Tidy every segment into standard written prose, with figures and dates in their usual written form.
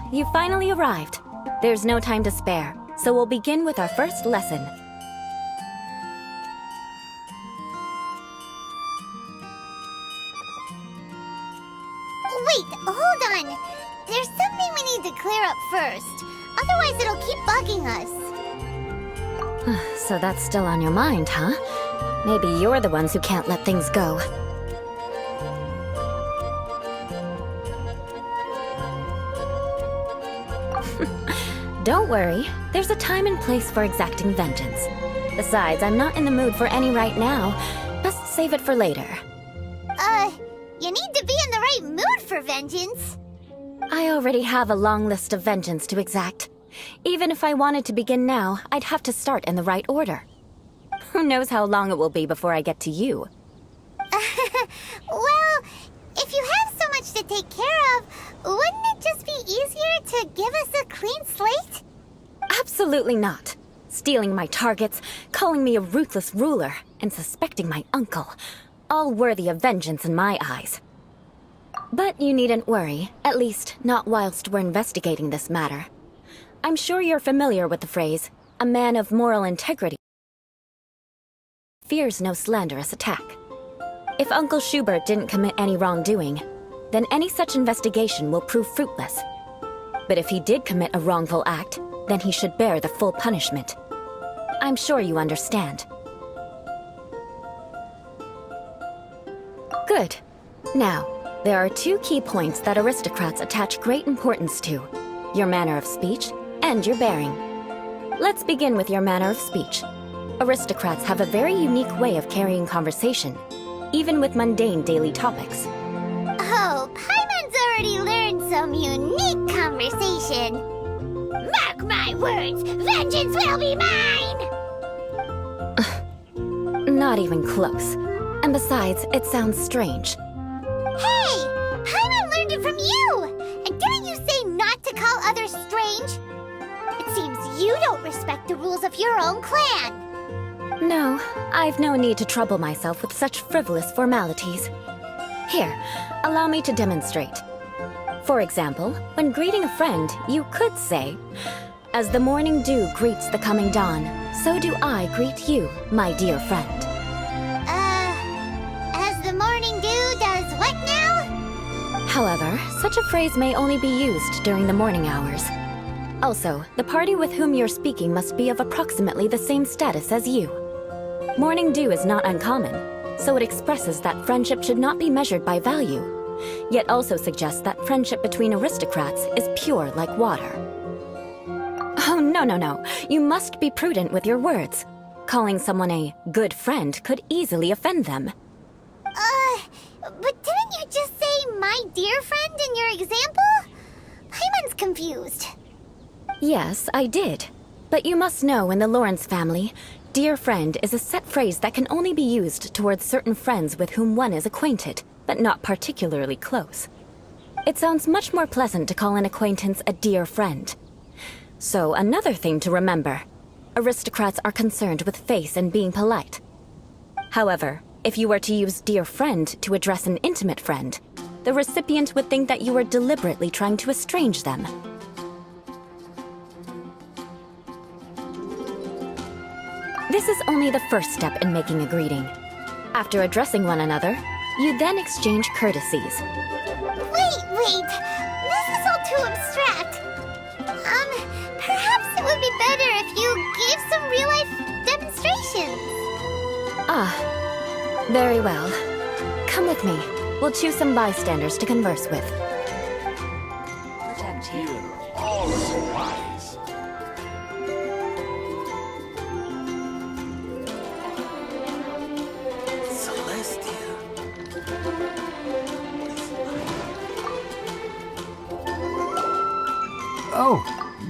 You finally arrived. There's no time to spare, so we'll begin with our first lesson. Wait, hold on! There's something we need to clear up first. Otherwise it'll keep bugging us. So that's still on your mind, huh? Maybe you're the ones who can't let things go. Don't worry, there's a time and place for exacting vengeance. Besides, I'm not in the mood for any right now. Best save it for later. You need to be in the right mood for vengeance. I already have a long list of vengeance to exact. Even if I wanted to begin now, I'd have to start in the right order. Who knows how long it will be before I get to you? Well, if you have so much to take care of, wouldn't it just be easier to give us a clean slate? Absolutely not. Stealing my targets, calling me a ruthless ruler, and suspecting my uncle. All worthy of vengeance in my eyes. But you needn't worry, at least not whilst we're investigating this matter. I'm sure you're familiar with the phrase, a man of moral integrity fears no slanderous attack. If Uncle Schubert didn't commit any wrongdoing, then any such investigation will prove fruitless. But if he did commit a wrongful act, then he should bear the full punishment. I'm sure you understand. Good. Now, there are two key points that aristocrats attach great importance to: your manner of speech and your bearing. Let's begin with your manner of speech. Aristocrats have a very unique way of carrying conversation, even with mundane daily topics. Oh, Paimon's already learned some unique conversation. Mark my words, vengeance will be mine! Not even close. And besides, it sounds strange. Hey! Paimon learned it from you! And didn't you say not to call others strange? It seems you don't respect the rules of your own clan. No, I've no need to trouble myself with such frivolous formalities. Here, allow me to demonstrate. For example, when greeting a friend, you could say, "As the morning dew greets the coming dawn, so do I greet you, my dear friend." As the morning dew does what now? However, such a phrase may only be used during the morning hours. Also, the party with whom you're speaking must be of approximately the same status as you. Morning dew is not uncommon, so it expresses that friendship should not be measured by value, yet also suggests that friendship between aristocrats is pure like water. Oh, no. You must be prudent with your words. Calling someone a good friend could easily offend them. But didn't you just say my dear friend in your example? Paimon's confused. Yes, I did. But you must know in the Lawrence family, dear friend is a set phrase that can only be used towards certain friends with whom one is acquainted, but not particularly close. It sounds much more pleasant to call an acquaintance a dear friend. So, another thing to remember. Aristocrats are concerned with face and being polite. However, if you were to use dear friend to address an intimate friend, the recipient would think that you were deliberately trying to estrange them. This is only the first step in making a greeting. After addressing one another, you then exchange courtesies. Wait! This is all too abstract. Perhaps it would be better if you gave some real-life demonstrations. Very well. Come with me. We'll choose some bystanders to converse with. Protect here.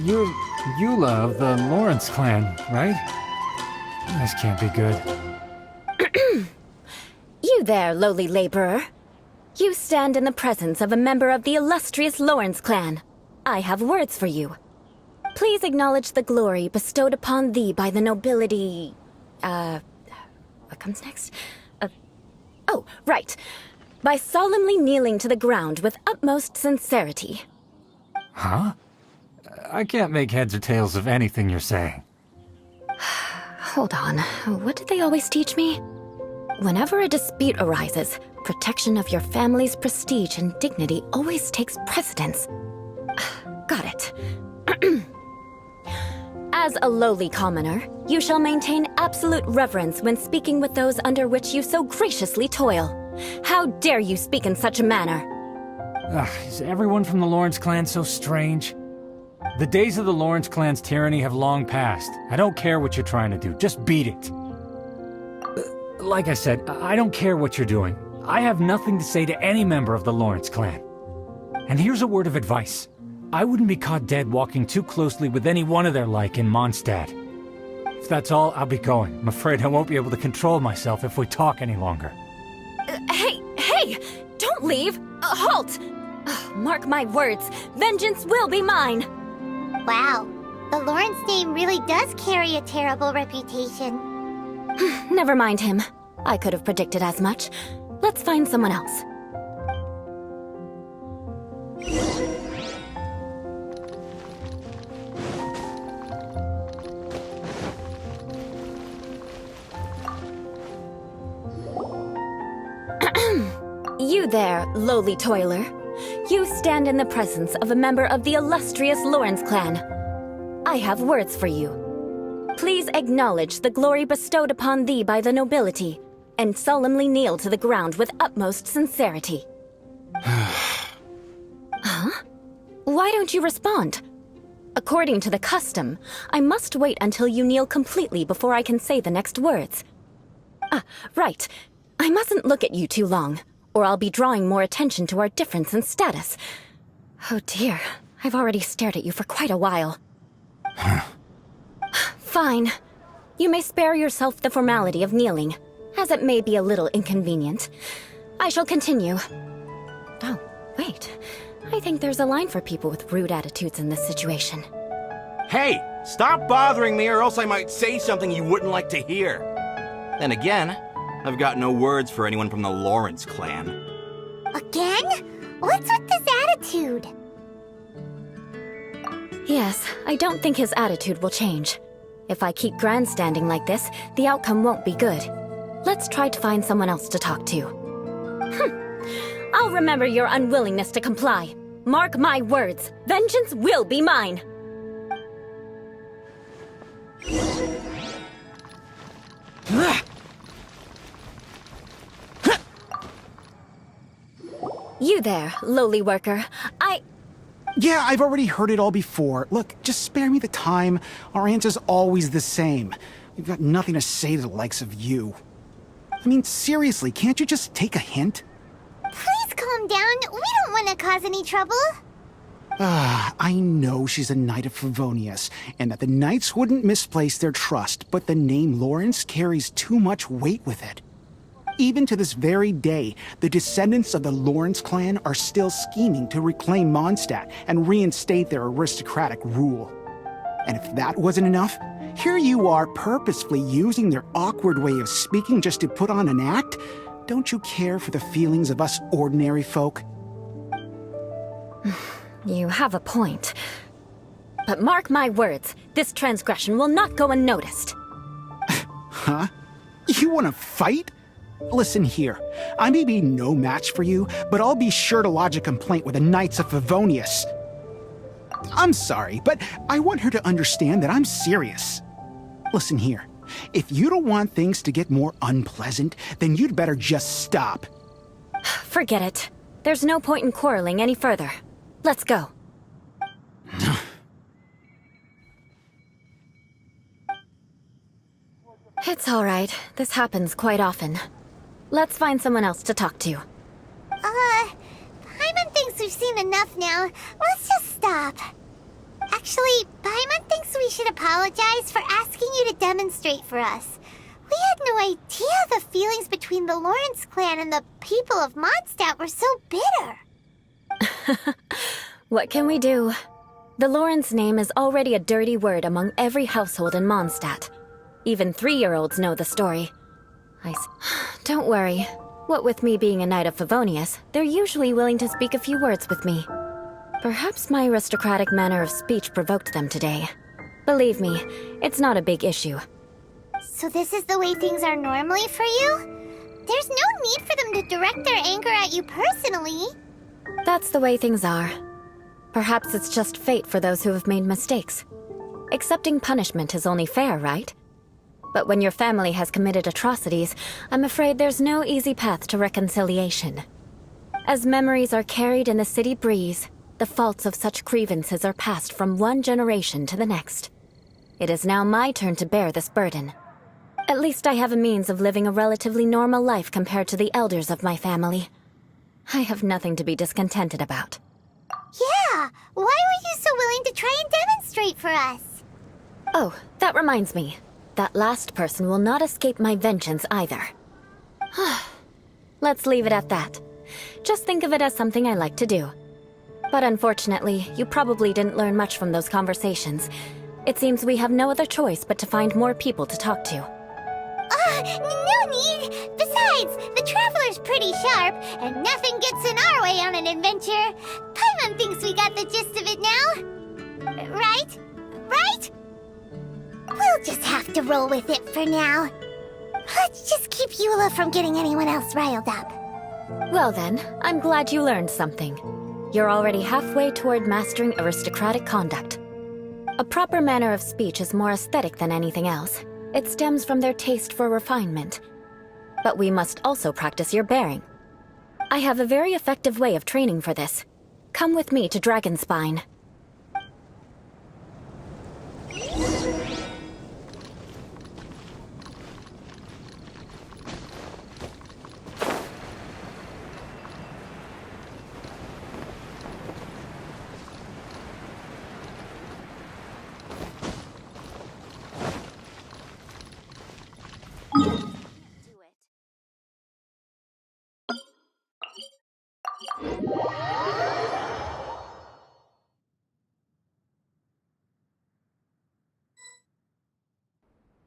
You're Eula of the Lawrence clan, right? This can't be good. You there, lowly laborer. You stand in the presence of a member of the illustrious Lawrence clan. I have words for you. Please acknowledge the glory bestowed upon thee by the nobility... What comes next? Oh, right. By solemnly kneeling to the ground with utmost sincerity. Huh? I can't make heads or tails of anything you're saying. Hold on. What did they always teach me? Whenever a dispute arises, protection of your family's prestige and dignity always takes precedence. Got it. As a lowly commoner, you shall maintain absolute reverence when speaking with those under which you so graciously toil. How dare you speak in such a manner? Is everyone from the Lawrence clan so strange? The days of the Lawrence clan's tyranny have long passed. I don't care what you're trying to do, just beat it. Like I said, I don't care what you're doing. I have nothing to say to any member of the Lawrence clan. And here's a word of advice. I wouldn't be caught dead walking too closely with any one of their like in Mondstadt. If that's all, I'll be going. I'm afraid I won't be able to control myself if we talk any longer. Hey! Don't leave! Halt! Mark my words, vengeance will be mine! Wow, the Lawrence name really does carry a terrible reputation. Never mind him. I could have predicted as much. Let's find someone else. You there, lowly toiler. You stand in the presence of a member of the illustrious Lawrence clan. I have words for you. Please acknowledge the glory bestowed upon thee by the nobility, and solemnly kneel to the ground with utmost sincerity. Huh? Why don't you respond? According to the custom, I must wait until you kneel completely before I can say the next words. Right. I mustn't look at you too long, or I'll be drawing more attention to our difference in status. Oh dear, I've already stared at you for quite a while. Fine. You may spare yourself the formality of kneeling, as it may be a little inconvenient. I shall continue. Oh, wait. I think there's a line for people with rude attitudes in this situation. Hey, stop bothering me or else I might say something you wouldn't like to hear. Then again, I've got no words for anyone from the Lawrence clan. Again? What's with this attitude? Yes, I don't think his attitude will change. If I keep grandstanding like this, the outcome won't be good. Let's try to find someone else to talk to. I'll remember your unwillingness to comply. Mark my words, vengeance will be mine. You there, lowly worker. Yeah, I've already heard it all before. Look, just spare me the time. Our answer's always the same. We've got nothing to say to the likes of you. I mean, seriously, can't you just take a hint? Please calm down. We don't want to cause any trouble. I know she's a Knight of Favonius, and that the Knights wouldn't misplace their trust, but the name Lawrence carries too much weight with it. Even to this very day, the descendants of the Lawrence clan are still scheming to reclaim Mondstadt and reinstate their aristocratic rule. And if that wasn't enough, here you are purposefully using their awkward way of speaking just to put on an act? Don't you care for the feelings of us ordinary folk? You have a point. But mark my words, this transgression will not go unnoticed. Huh? You want to fight? Listen here, I may be no match for you, but I'll be sure to lodge a complaint with the Knights of Favonius. I'm sorry, but I want her to understand that I'm serious. Listen here, if you don't want things to get more unpleasant, then you'd better just stop. Forget it. There's no point in quarreling any further. Let's go. It's all right. This happens quite often. Let's find someone else to talk to. Paimon thinks we've seen enough now. Let's just stop. Actually, Actually, Paimon thinks we should apologize for asking you to demonstrate for us. We had no idea the feelings between the Lawrence clan and the people of Mondstadt were so bitter. What can we do? The Lawrence name is already a dirty word among every household in Mondstadt. Even 3-year-olds know the story. Don't worry. What with me being a Knight of Favonius, they're usually willing to speak a few words with me. Perhaps my aristocratic manner of speech provoked them today. Believe me, it's not a big issue. So this is the way things are normally for you? There's no need for them to direct their anger at you personally. That's the way things are. Perhaps it's just fate for those who have made mistakes. Accepting punishment is only fair, right? But when your family has committed atrocities, I'm afraid there's no easy path to reconciliation. As memories are carried in the city breeze, the faults of such grievances are passed from one generation to the next. It is now my turn to bear this burden. At least I have a means of living a relatively normal life compared to the elders of my family. I have nothing to be discontented about. Yeah, why were you so willing to try and demonstrate for us? Oh, that reminds me. That last person will not escape my vengeance either. Let's leave it at that. Just think of it as something I like to do. But unfortunately, you probably didn't learn much from those conversations. It seems we have no other choice but to find more people to talk to. No need! Besides, the Traveler's pretty sharp, and nothing gets in our way on an adventure. Paimon thinks we got the gist of it now. Right? Right? We'll just have to roll with it for now. Let's just keep Eula from getting anyone else riled up. Well then, I'm glad you learned something. You're already halfway toward mastering aristocratic conduct. A proper manner of speech is more aesthetic than anything else. It stems from their taste for refinement. But we must also practice your bearing. I have a very effective way of training for this. Come with me to Dragonspine.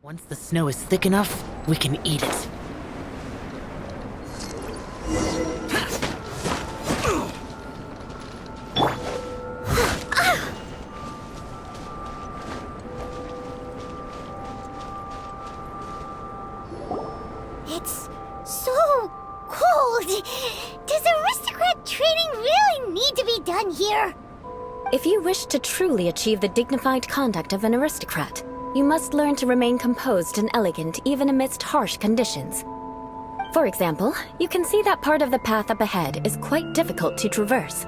Once the snow is thick enough, we can eat it. It's so cold. Does aristocrat training really need to be done here? If you wish to truly achieve the dignified conduct of an aristocrat, you must learn to remain composed and elegant even amidst harsh conditions. For example, you can see that part of the path up ahead is quite difficult to traverse.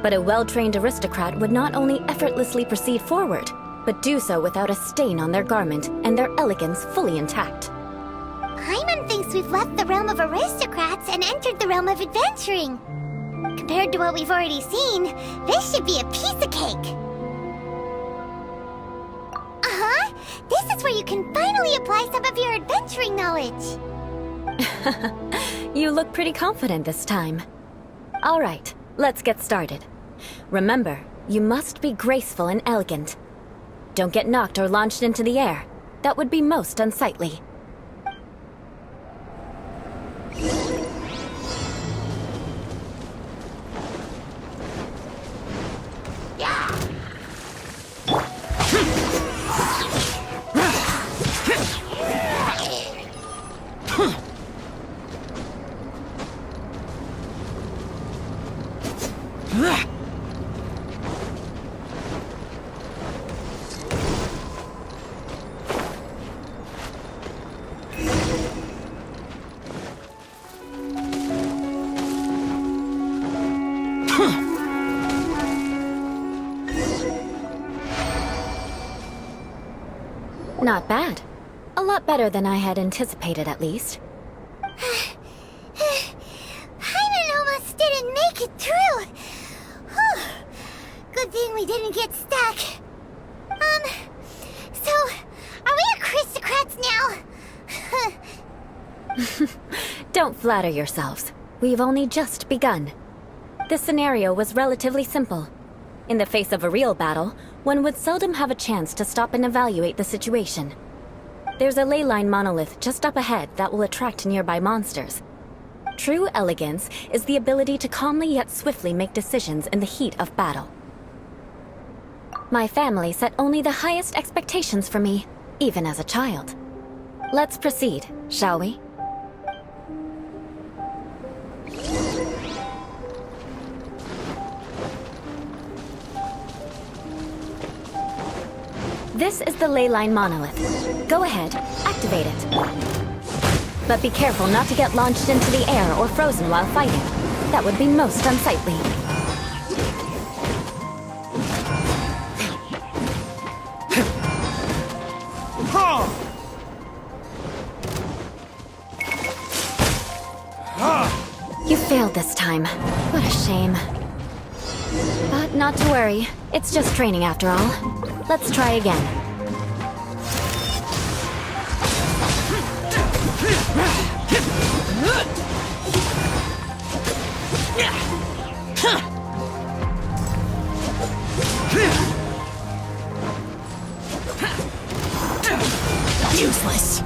But a well-trained aristocrat would not only effortlessly proceed forward, but do so without a stain on their garment and their elegance fully intact. Paimon thinks we've left the realm of aristocrats and entered the realm of adventuring. Compared to what we've already seen, this should be a piece of cake. This is where you can finally apply some of your adventuring knowledge. You look pretty confident this time. All right, let's get started. Remember, you must be graceful and elegant. Don't get knocked or launched into the air. That would be most unsightly. Not bad. A lot better than I had anticipated, at least. Paimon almost didn't make it through. Whew. Good thing we didn't get stuck. Don't flatter yourselves. We've only just begun. This scenario was relatively simple. In the face of a real battle, one would seldom have a chance to stop and evaluate the situation. There's a ley line monolith just up ahead that will attract nearby monsters. True elegance is the ability to calmly yet swiftly make decisions in the heat of battle. My family set only the highest expectations for me, even as a child. Let's proceed, shall we? This is the ley line monolith. Go ahead, activate it. But be careful not to get launched into the air or frozen while fighting. That would be most unsightly. You failed this time. What a shame. But not to worry. It's just training after all. Let's try again. Useless.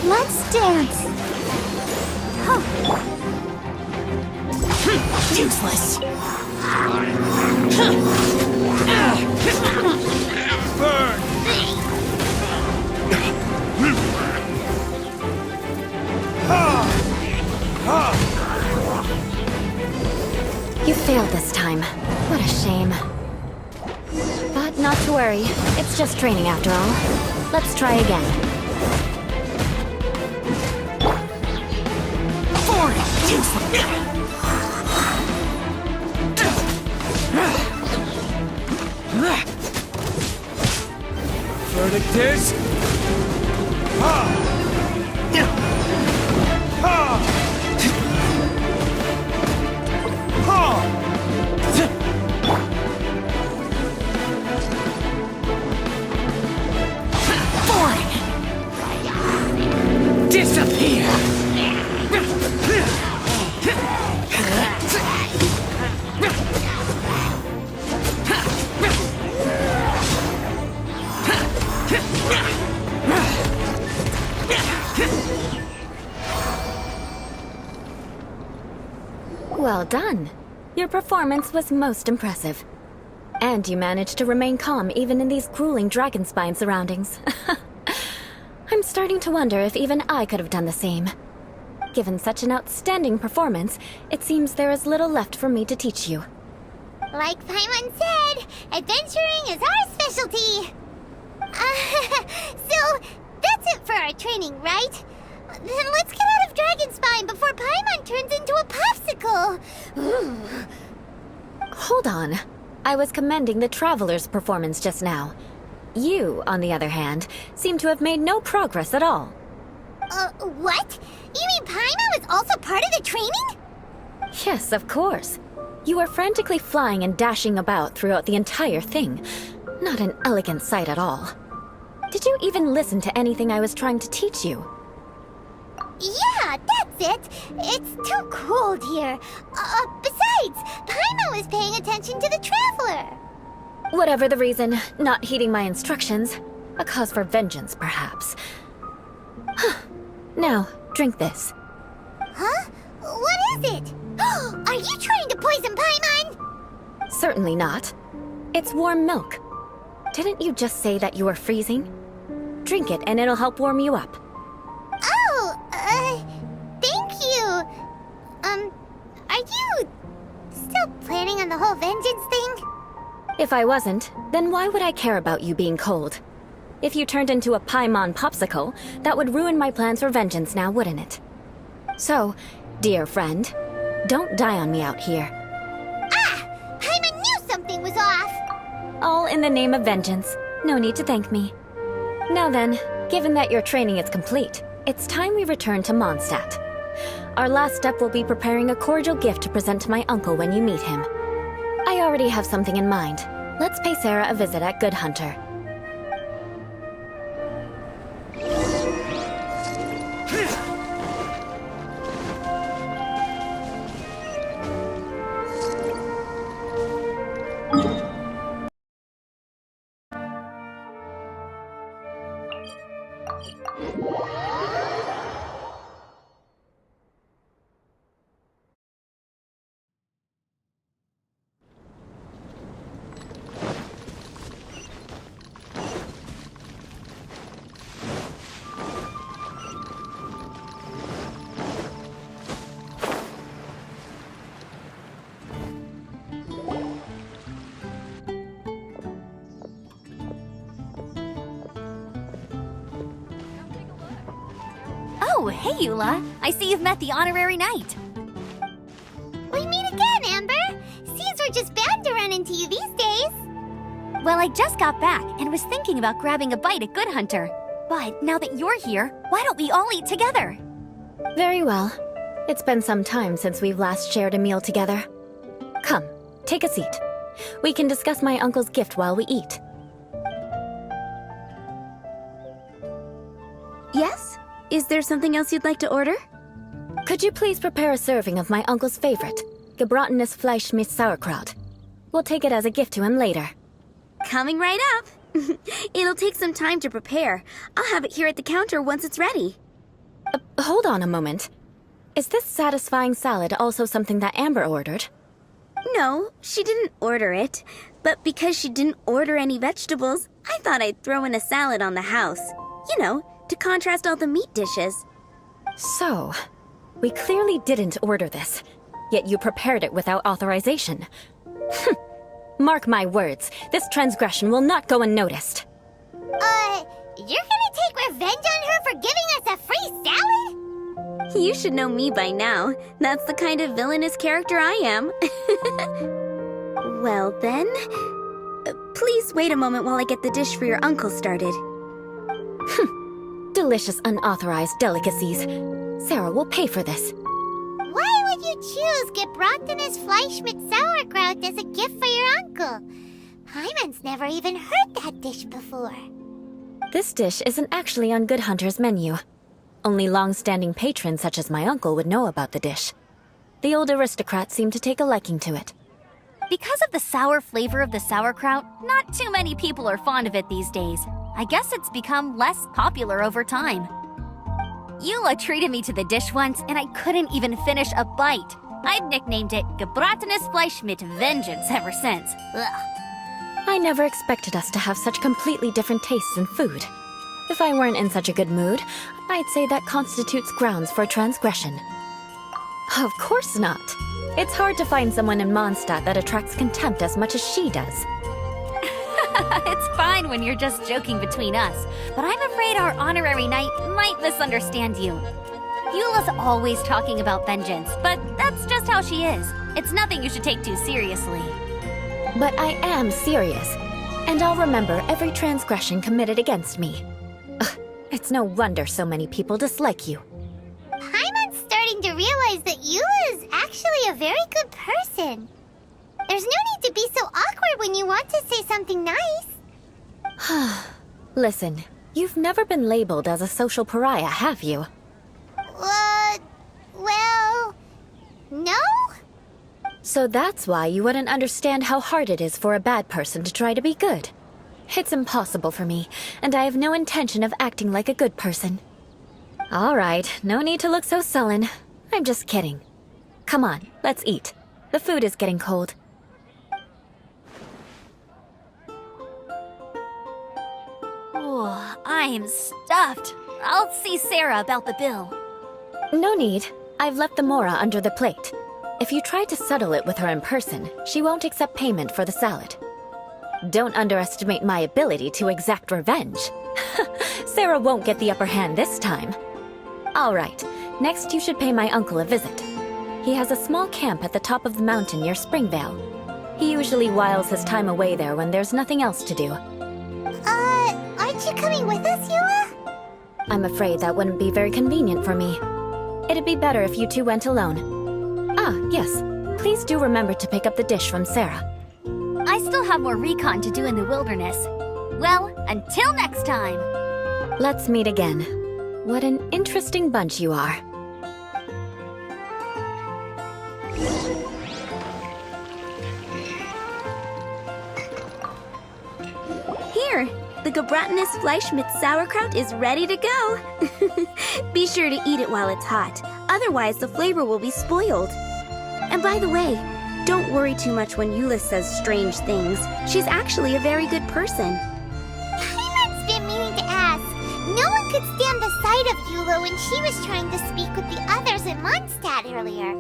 Let's dance. Useless. You failed this time. What a shame. But not to worry. It's just training after all. Let's try again. Verdict is... Disappear! Well done. Your performance was most impressive. And you managed to remain calm even in these grueling dragonspine surroundings. I'm starting to wonder if even I could have done the same. Given such an outstanding performance, it seems there is little left for me to teach you. Like Paimon said, adventuring is our specialty. So, that's it for our training, right? Then let's get out of Dragonspine before Paimon turns into a popsicle. Hold on. I was commending the Traveler's performance just now. You, on the other hand, seem to have made no progress at all. What? You mean Paimon was also part of the training? Yes, of course. You were frantically flying and dashing about throughout the entire thing. Not an elegant sight at all. Did you even listen to anything I was trying to teach you? Yeah, that's it. It's too cold here. Besides, Paimon was paying attention to the Traveler. Whatever the reason, not heeding my instructions. A cause for vengeance, perhaps. Now, drink this. Huh? What is it? Are you trying to poison Paimon? Certainly not. It's warm milk. Didn't you just say that you were freezing? Drink it and it'll help warm you up. Oh, thank you. Are you still planning on the whole vengeance thing? If I wasn't, then why would I care about you being cold? If you turned into a Paimon popsicle, that would ruin my plans for vengeance now, wouldn't it? So, dear friend, don't die on me out here. Ah! Paimon knew something was off! All in the name of vengeance. No need to thank me. Now then, given that your training is complete, it's time we return to Mondstadt. Our last step will be preparing a cordial gift to present to my uncle when you meet him. I already have something in mind. Let's pay Sarah a visit at Good Hunter. Oh, hey, Eula. I see you've met the honorary knight. We meet again, Amber. Seems we're just bound to run into you these days. Well, I just got back and was thinking about grabbing a bite at Good Hunter. But now that you're here, why don't we all eat together? Very well. It's been some time since we've last shared a meal together. Come, take a seat. We can discuss my uncle's gift while we eat. Yes? Is there something else you'd like to order? Could you please prepare a serving of my uncle's favorite, gebratenes Fleisch mit Sauerkraut? We'll take it as a gift to him later. Coming right up. It'll take some time to prepare. I'll have it here at the counter once it's ready. Hold on a moment. Is this satisfying salad also something that Amber ordered? No, she didn't order it. But because she didn't order any vegetables, I thought I'd throw in a salad on the house. You know, to contrast all the meat dishes. So, we clearly didn't order this, yet you prepared it without authorization. Mark my words, this transgression will not go unnoticed. You're gonna take revenge on her for giving us a free salad? You should know me by now. That's the kind of villainous character I am. Well then, please wait a moment while I get the dish for your uncle started. Delicious unauthorized delicacies. Sarah will pay for this. Why would you choose gebratenes Fleisch mit Sauerkraut as a gift for your uncle? Paimon's never even heard that dish before. This dish isn't actually on Good Hunter's menu. Only long-standing patrons such as my uncle would know about the dish. The old aristocrat seemed to take a liking to it. Because of the sour flavor of the sauerkraut, not too many people are fond of it these days. I guess it's become less popular over time. Eula treated me to the dish once, and I couldn't even finish a bite. I've nicknamed it gebratenes Fleisch mit Vengeance ever since. Ugh. I never expected us to have such completely different tastes in food. If I weren't in such a good mood, I'd say that constitutes grounds for transgression. Of course not. It's hard to find someone in Mondstadt that attracts contempt as much as she does. It's fine when you're just joking between us, but I'm afraid our honorary knight might misunderstand you. Eula's always talking about vengeance, but that's just how she is. It's nothing you should take too seriously. But I am serious, and I'll remember every transgression committed against me. Ugh, it's no wonder so many people dislike you. Paimon's starting to realize that Eula is actually a very good person. There's no need to be so awkward when you want to say something nice. Listen, you've never been labeled as a social pariah, have you? Well, no? So that's why you wouldn't understand how hard it is for a bad person to try to be good. It's impossible for me, and I have no intention of acting like a good person. All right, no need to look so sullen. I'm just kidding. Come on, let's eat. The food is getting cold. Oh, I'm stuffed. I'll see Sarah about the bill. No need. I've left the mora under the plate. If you try to settle it with her in person, she won't accept payment for the salad. Don't underestimate my ability to exact revenge. Sarah won't get the upper hand this time. All right, next you should pay my uncle a visit. He has a small camp at the top of the mountain near Springvale. He usually whiles his time away there when there's nothing else to do. Aren't you coming with us, Eula? I'm afraid that wouldn't be very convenient for me. It'd be better if you two went alone. Ah, yes. Please do remember to pick up the dish from Sarah. I still have more recon to do in the wilderness. Well, until next time! Let's meet again. What an interesting bunch you are. Here, the Gebratinus Fleischmitz sauerkraut is ready to go. Be sure to eat it while it's hot, otherwise the flavor will be spoiled. And by the way, don't worry too much when Eula says strange things. She's actually a very good person. Paimon's been meaning to ask. No one could stand the sight of Eula when she was trying to speak with the others in Mondstadt earlier.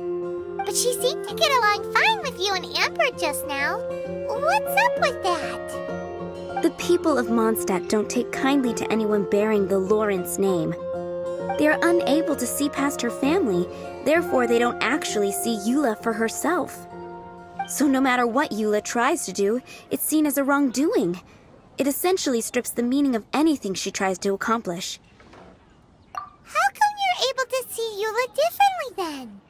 But she seemed to get along fine with you and Amber just now. What's up with that? The people of Mondstadt don't take kindly to anyone bearing the Lawrence name. They are unable to see past her family, therefore they don't actually see Eula for herself. So no matter what Eula tries to do, it's seen as a wrongdoing. It essentially strips the meaning of anything she tries to accomplish. How come you're able to see Eula differently then?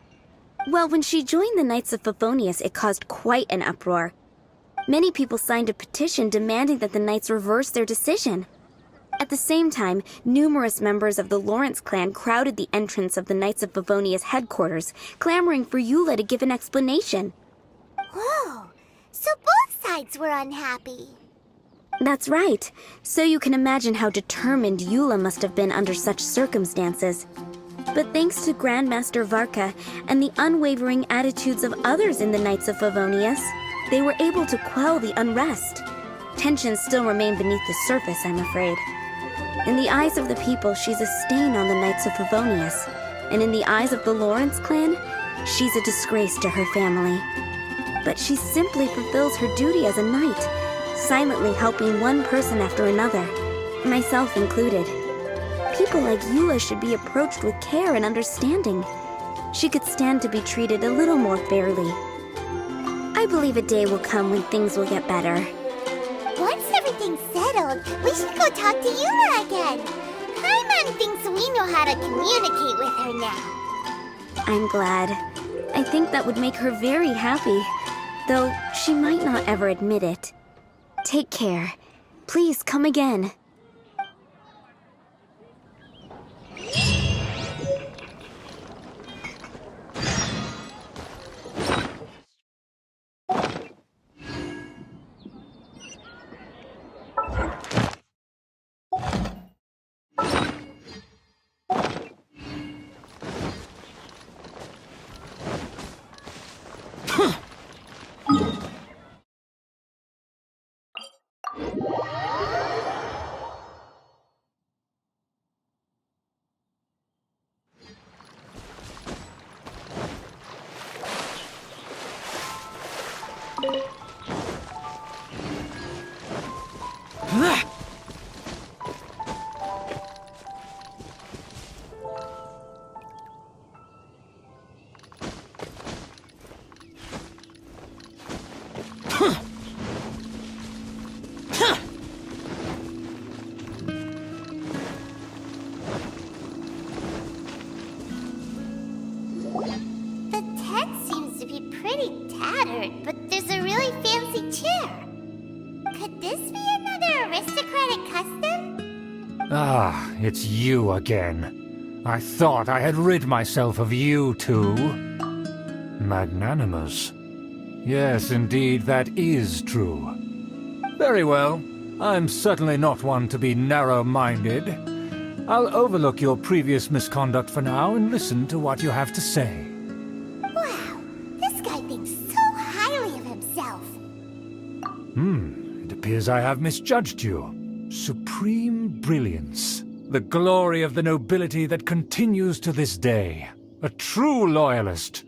Well, when she joined the Knights of Favonius, it caused quite an uproar. Many people signed a petition demanding that the Knights reverse their decision. At the same time, numerous members of the Lawrence clan crowded the entrance of the Knights of Favonius headquarters, clamoring for Eula to give an explanation. Whoa, so both sides were unhappy. That's right. So you can imagine how determined Eula must have been under such circumstances. But thanks to Grandmaster Varka and the unwavering attitudes of others in the Knights of Favonius, they were able to quell the unrest. Tensions still remain beneath the surface, I'm afraid. In the eyes of the people, she's a stain on the Knights of Favonius. And in the eyes of the Lawrence clan, she's a disgrace to her family. But she simply fulfills her duty as a knight, silently helping one person after another, myself included. People like Eula should be approached with care and understanding. She could stand to be treated a little more fairly. I believe a day will come when things will get better. Once everything's settled, we should go talk to Eula again. Paimon thinks we know how to communicate with her now. I'm glad. I think that would make her very happy, though she might not ever admit it. Take care. Please come again. The tent seems to be pretty tattered, but there's a really fancy chair. Could this be another aristocratic custom? Ah, it's you again. I thought I had rid myself of you two. Magnanimous. Yes, indeed, that is true. Very well. I'm certainly not one to be narrow-minded. I'll overlook your previous misconduct for now and listen to what you have to say. Wow, this guy thinks so highly of himself. It appears I have misjudged you. Supreme brilliance. The glory of the nobility that continues to this day. A true loyalist.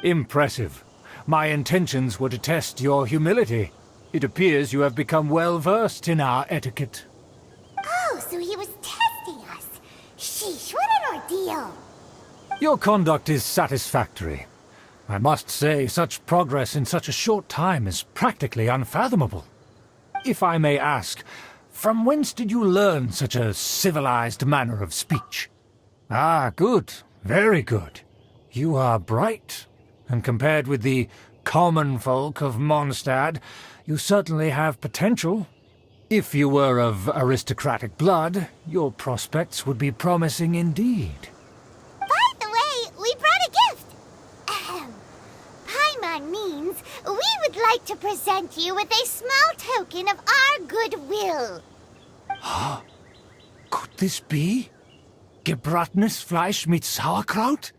Impressive. My intentions were to test your humility. It appears you have become well-versed in our etiquette. Oh, so he was testing us. Sheesh, what an ordeal. Your conduct is satisfactory. I must say, such progress in such a short time is practically unfathomable. If I may ask, From whence did you learn such a civilized manner of speech? Ah, good. Very good. You are bright, and compared with the common folk of Mondstadt, you certainly have potential. If you were of aristocratic blood, your prospects would be promising indeed. By the way, we brought a gift. Ahem. Paimon means we would like to present you with a small token of our goodwill. Could this be? Gebratenes Fleisch mit Sauerkraut?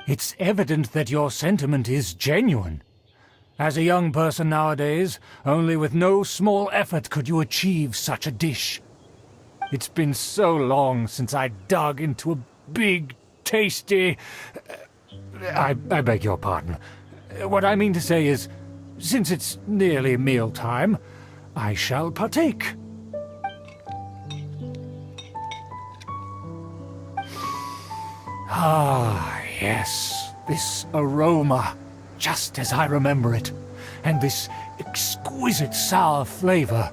It's evident that your sentiment is genuine. As a young person nowadays, only with no small effort could you achieve such a dish. It's been so long since I dug into a big, tasty... I beg your pardon. What I mean to say is, since it's nearly mealtime, I shall partake. Ah, yes, this aroma, just as I remember it, and this exquisite sour flavor.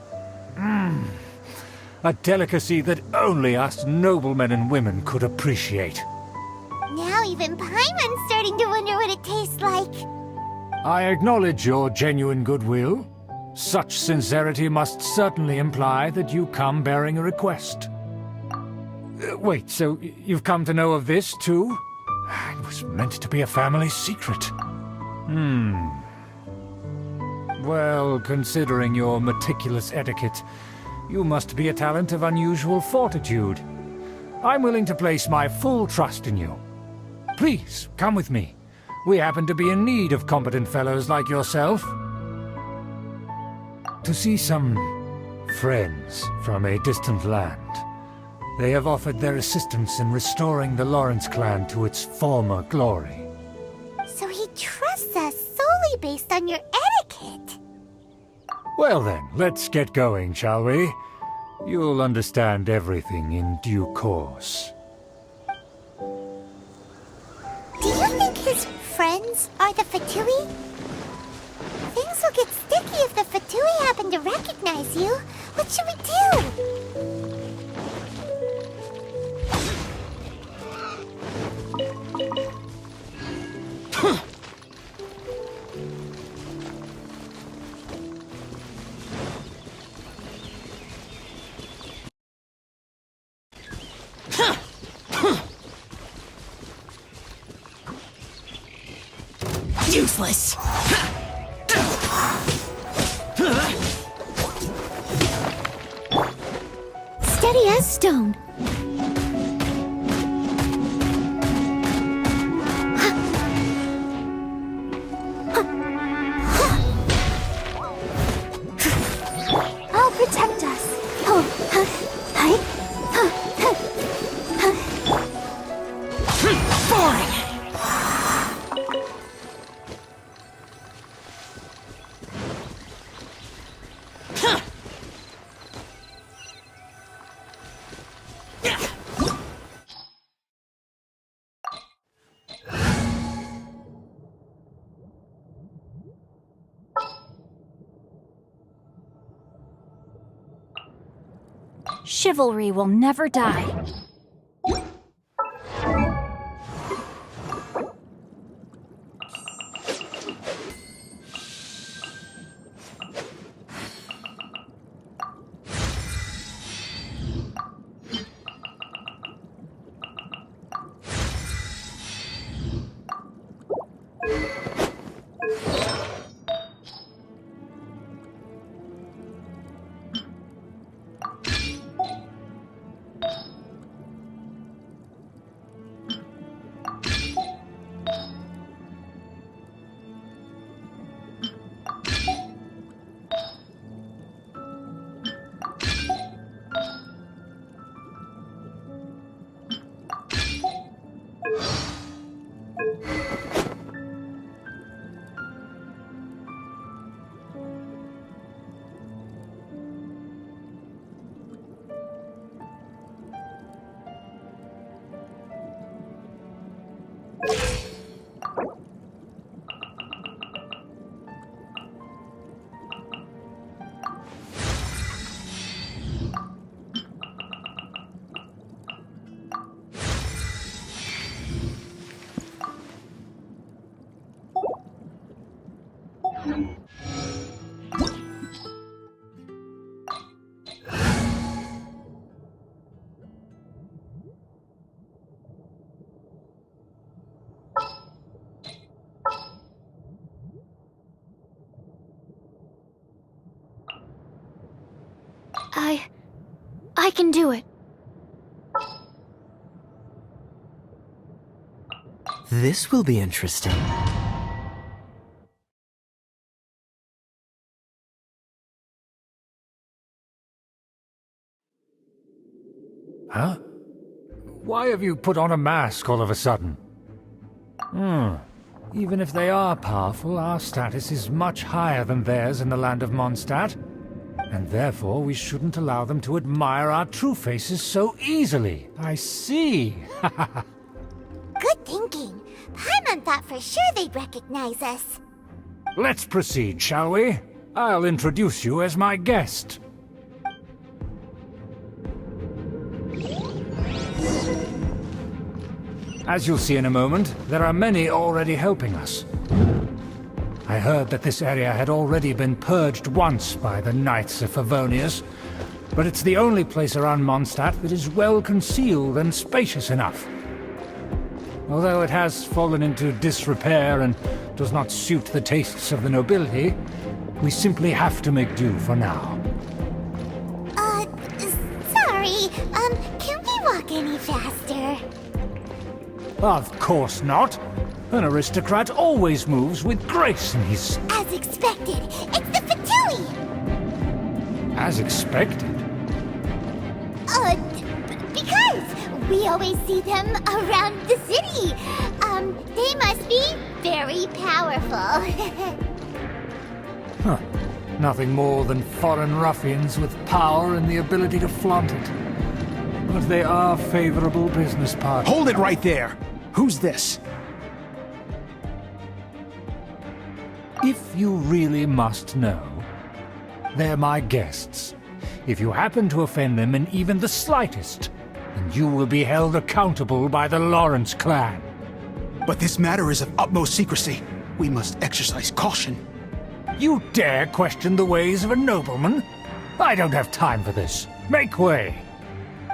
A delicacy that only us noblemen and women could appreciate. Now even Paimon's starting to wonder what it tastes like. I acknowledge your genuine goodwill. Such sincerity must certainly imply that you come bearing a request. Wait, so you've come to know of this, too? It was meant to be a family secret. Well, considering your meticulous etiquette, you must be a talent of unusual fortitude. I'm willing to place my full trust in you. Please, come with me. We happen to be in need of competent fellows like yourself. To see some friends from a distant land. They have offered their assistance in restoring the Lawrence clan to its former glory. So he trusts us solely based on your etiquette. Well then, let's get going, shall we? You'll understand everything in due course. Do you think his friends are the Fatui? Things will get sticky if the Fatui happen to recognize you. What should we do? Useless! Steady as stone. I'll protect us. Boring! Chivalry will never die. I can do it. This will be interesting. Huh? Why have you put on a mask all of a sudden? Even if they are powerful, our status is much higher than theirs in the land of Mondstadt. And therefore, we shouldn't allow them to admire our true faces so easily. I see. Good thinking. Paimon thought for sure they'd recognize us. Let's proceed, shall we? I'll introduce you as my guest. As you'll see in a moment, there are many already helping us. I heard that this area had already been purged once by the Knights of Favonius, but it's the only place around Mondstadt that is well concealed and spacious enough. Although it has fallen into disrepair and does not suit the tastes of the nobility, we simply have to make do for now. Sorry, can we walk any faster? Of course not. An aristocrat always moves with grace in his... As expected, it's the Fatui! As expected? Because we always see them around the city. They must be very powerful. Huh. Nothing more than foreign ruffians with power and the ability to flaunt it. But they are favorable business partners. Hold it right there! Who's this? If you really must know, they're my guests. If you happen to offend them in even the slightest, then you will be held accountable by the Lawrence clan. But this matter is of utmost secrecy. We must exercise caution. You dare question the ways of a nobleman? I don't have time for this. Make way!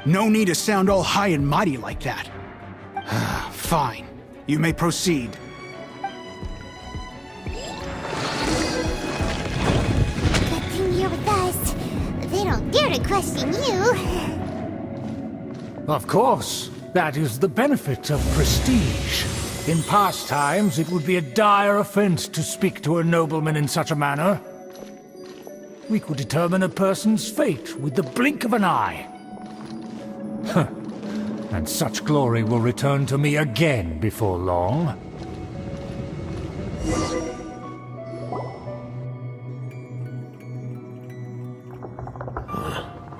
No need to sound all high and mighty like that. Fine. You may proceed. Good thing you're with us. They don't dare to question you. Of course. That is the benefit of prestige. In past times, it would be a dire offense to speak to a nobleman in such a manner. We could determine a person's fate with the blink of an eye. Huh. And such glory will return to me again before long.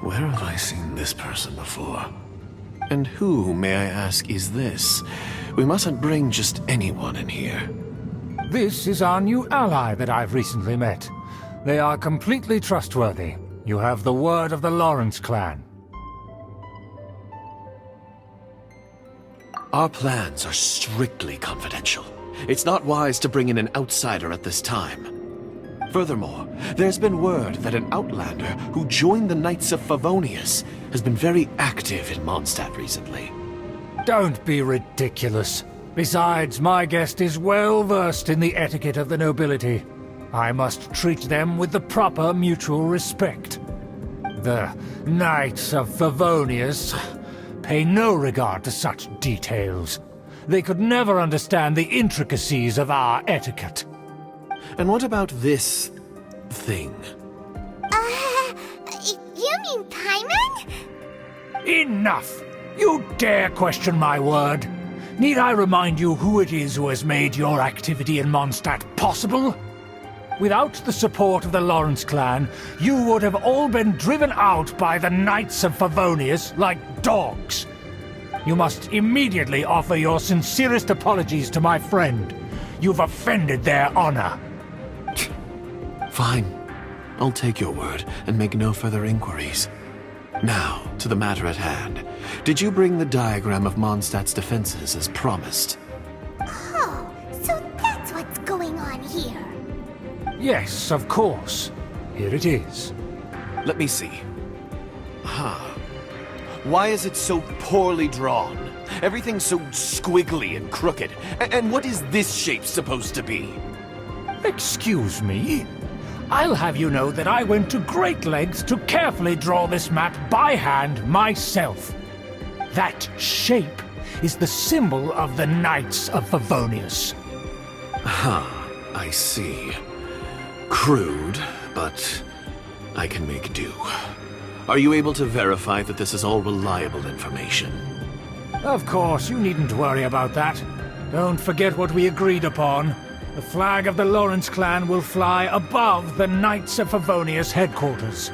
Where have I seen this person before? And who, may I ask, is this? We mustn't bring just anyone in here. This is our new ally that I've recently met. They are completely trustworthy. You have the word of the Lawrence clan. Our plans are strictly confidential. It's not wise to bring in an outsider at this time. Furthermore, there's been word that an outlander who joined the Knights of Favonius has been very active in Mondstadt recently. Don't be ridiculous. Besides, my guest is well versed in the etiquette of the nobility. I must treat them with the proper mutual respect. The Knights of Favonius pay no regard to such details. They could never understand the intricacies of our etiquette. And what about this thing? You mean Paimon? Enough! You dare question my word? Need I remind you who it is who has made your activity in Mondstadt possible? Without the support of the Lawrence clan, you would have all been driven out by the Knights of Favonius like dogs. You must immediately offer your sincerest apologies to my friend. You've offended their honor. Fine. I'll take your word and make no further inquiries. Now, to the matter at hand. Did you bring the diagram of Mondstadt's defenses as promised? Oh, so that's what's going on here. Yes, of course. Here it is. Let me see. Why is it so poorly drawn? Everything's so squiggly and crooked. And what is this shape supposed to be? Excuse me? I'll have you know that I went to great lengths to carefully draw this map by hand myself. That shape is the symbol of the Knights of Favonius. I see. Crude, but I can make do. Are you able to verify that this is all reliable information? Of course, you needn't worry about that. Don't forget what we agreed upon. The flag of the Lawrence clan will fly above the Knights of Favonius headquarters.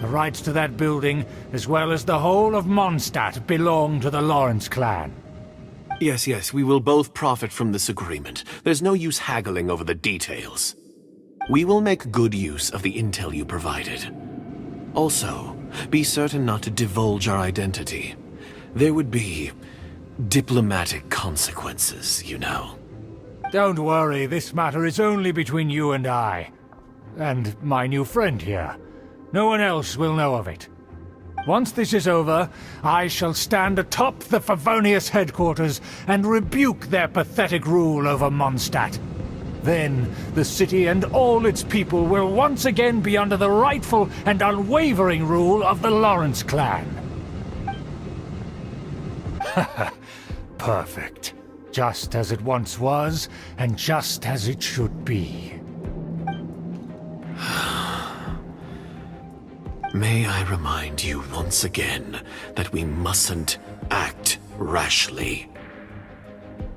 The rights to that building, as well as the whole of Mondstadt, belong to the Lawrence clan. Yes, we will both profit from this agreement. There's no use haggling over the details. We will make good use of the intel you provided. Also, be certain not to divulge our identity. There would be diplomatic consequences, you know. Don't worry, this matter is only between you and I. And my new friend here. No one else will know of it. Once this is over, I shall stand atop the Favonius headquarters and rebuke their pathetic rule over Mondstadt. Then, the city and all its people will once again be under the rightful and unwavering rule of the Lawrence clan. Perfect. Just as it once was, and just as it should be. May I remind you once again that we mustn't act rashly.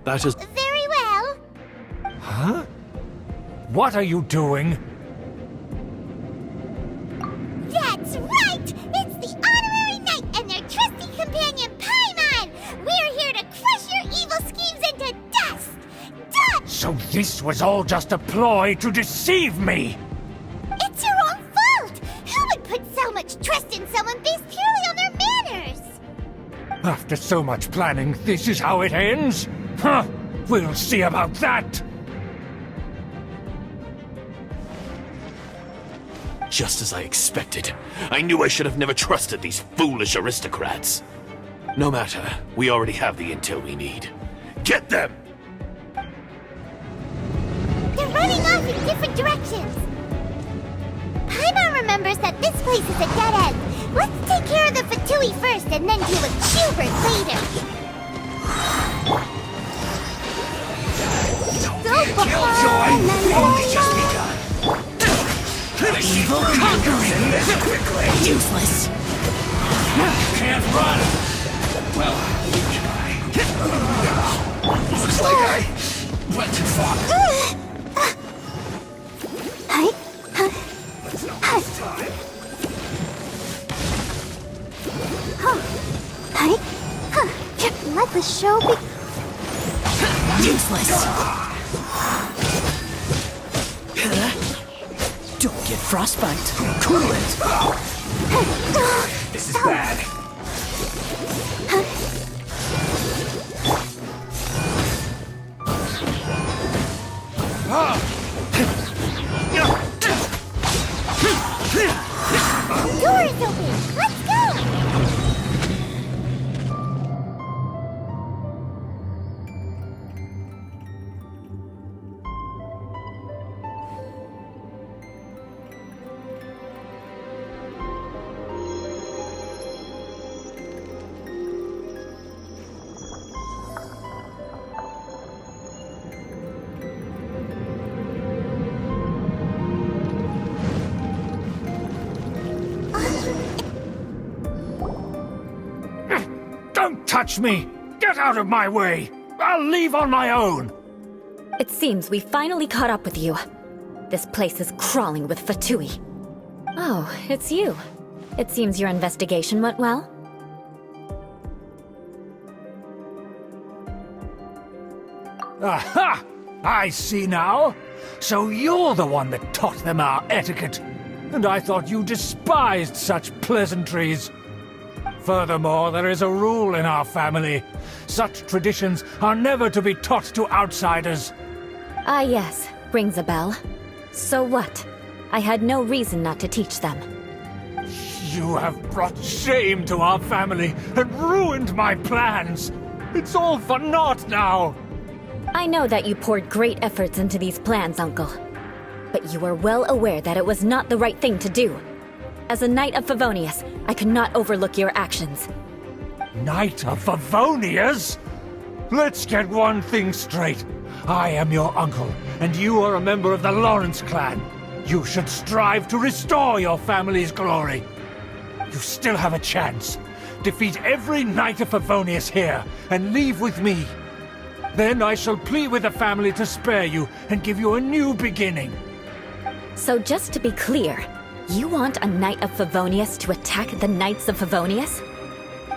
That is... Very well. Huh? What are you doing? That's right! It's the Honorary Knight and their trusty companion, Paimon! We're here to crush your evil schemes into dust! Done! So this was all just a ploy to deceive me! It's your own fault! Who would put so much trust in someone based purely on their manners? After so much planning, this is how it ends? Huh! We'll see about that! Just as I expected. I knew I should have never trusted these foolish aristocrats. No matter, we already have the intel we need. Get them! They're running off in different directions. Paimon remembers that this place is a dead end. Let's take care of the Fatui first and then deal with Schubert later. Only just begun. Evil conquering! Useless! Can't run! Well, you try. Looks like I went too far. It's time. Let the show be... Useless! Don't get frostbite. Cool it. This is bad. The door is open! Let's go! Don't touch me! Get out of my way! I'll leave on my own! It seems we finally caught up with you. This place is crawling with Fatui. Oh, it's you. It seems your investigation went well. Aha! I see now. So you're the one that taught them our etiquette. And I thought you despised such pleasantries. Furthermore, there is a rule in our family. Such traditions are never to be taught to outsiders. Ah yes, rings a bell. So what? I had no reason not to teach them. You have brought shame to our family and ruined my plans. It's all for naught now. I know that you poured great efforts into these plans, Uncle. But you are well aware that it was not the right thing to do. As a Knight of Favonius, I could not overlook your actions. Knight of Favonius? Let's get one thing straight. I am your uncle, and you are a member of the Lawrence clan. You should strive to restore your family's glory. You still have a chance. Defeat every Knight of Favonius here, and leave with me. Then I shall plead with the family to spare you, and give you a new beginning. So just to be clear, you want a Knight of Favonius to attack the Knights of Favonius?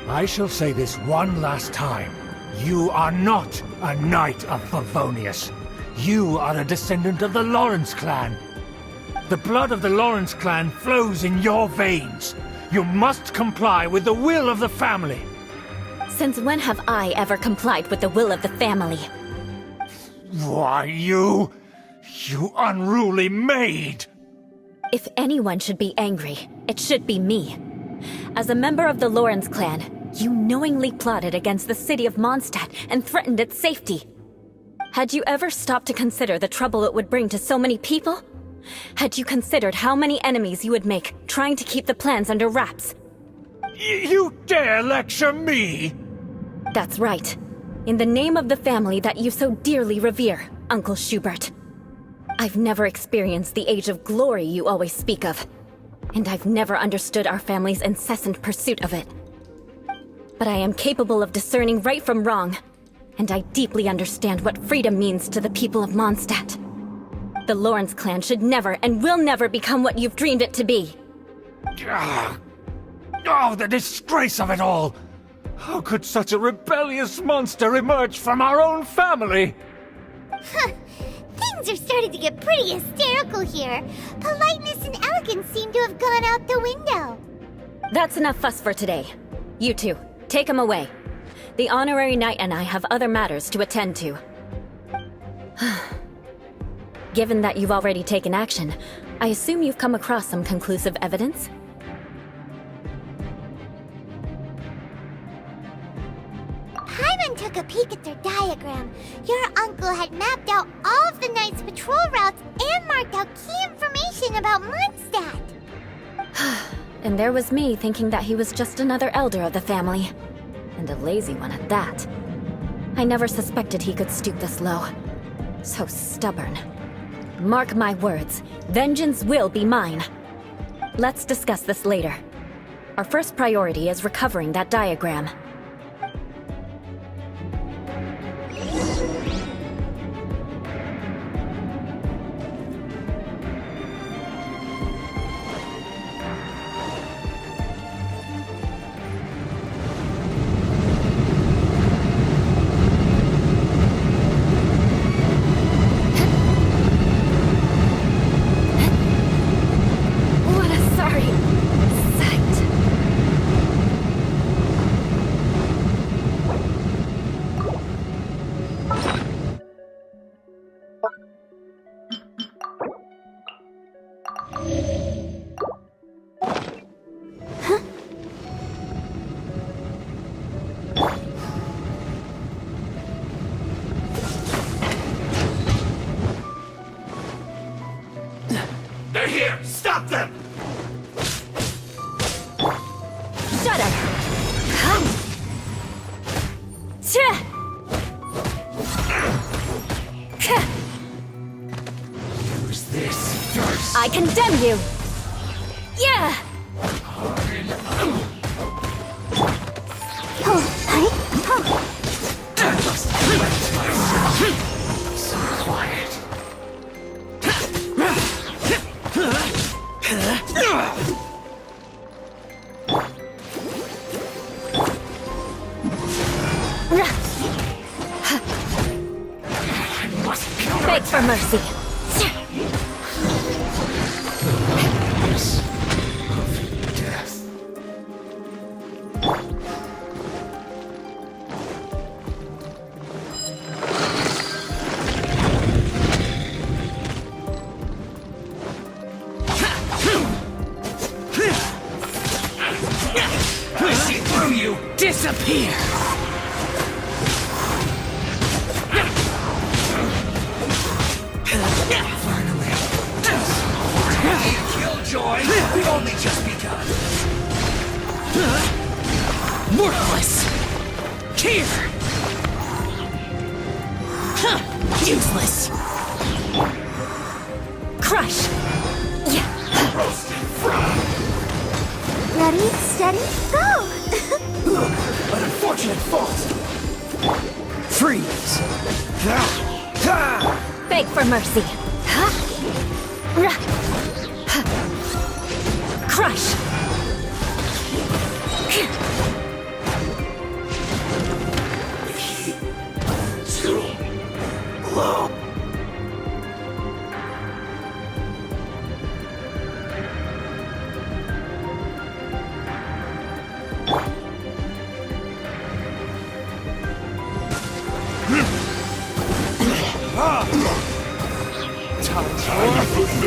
I shall say this one last time. You are not a Knight of Favonius. You are a descendant of the Lawrence clan. The blood of the Lawrence clan flows in your veins. You must comply with the will of the family. Since when have I ever complied with the will of the family? Why, you unruly maid! If anyone should be angry, it should be me. As a member of the Lawrence clan, you knowingly plotted against the city of Mondstadt and threatened its safety. Had you ever stopped to consider the trouble it would bring to so many people? Had you considered how many enemies you would make trying to keep the plans under wraps? You dare lecture me? That's right. In the name of the family that you so dearly revere, Uncle Schubert. I've never experienced the age of glory you always speak of. And I've never understood our family's incessant pursuit of it. But I am capable of discerning right from wrong, and I deeply understand what freedom means to the people of Mondstadt. The Lawrence clan should never and will never become what you've dreamed it to be. Oh, the disgrace of it all! How could such a rebellious monster emerge from our own family? Things are starting to get pretty hysterical here. Politeness and elegance seem to have gone out the window. That's enough fuss for today. You two, take him away. The honorary knight and I have other matters to attend to. Given that you've already taken action, I assume you've come across some conclusive evidence? Paimon took a peek at their diagram. Your uncle had mapped out all of the Knight's patrol routes and marked out key information about Mondstadt. And there was me thinking that he was just another elder of the family. And a lazy one at that. I never suspected he could stoop this low. So stubborn. Mark my words, vengeance will be mine. Let's discuss this later. Our first priority is recovering that diagram. They're here! Stop them! Shut up! Come! Use this first! I condemn you! Yeah! So quiet. Beg for mercy. Of death. I see through you! Disappear! Worthless. Crush! Ready, steady, go! An unfortunate fault. Freeze! Beg for mercy. Crush! Too low.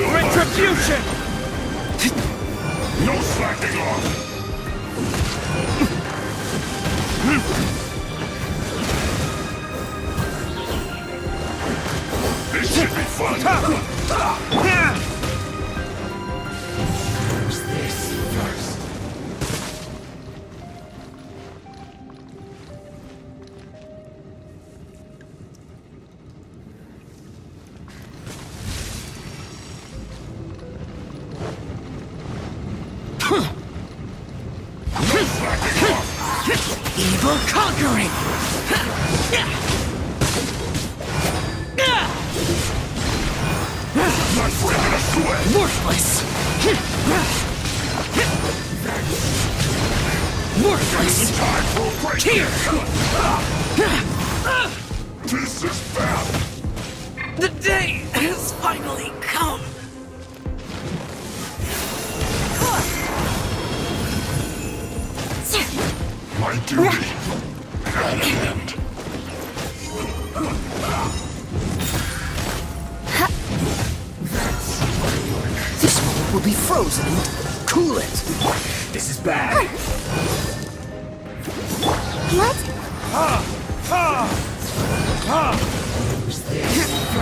Retribution! No slacking off. This should be fun. Who's this first? Evil conquering! Not breaking a sweat. Worthless! Worthless! Time for a break. Here! This is bad. The day has finally come! My duty at hand. This one will be frozen and cool it! This is bad. What? Who's this?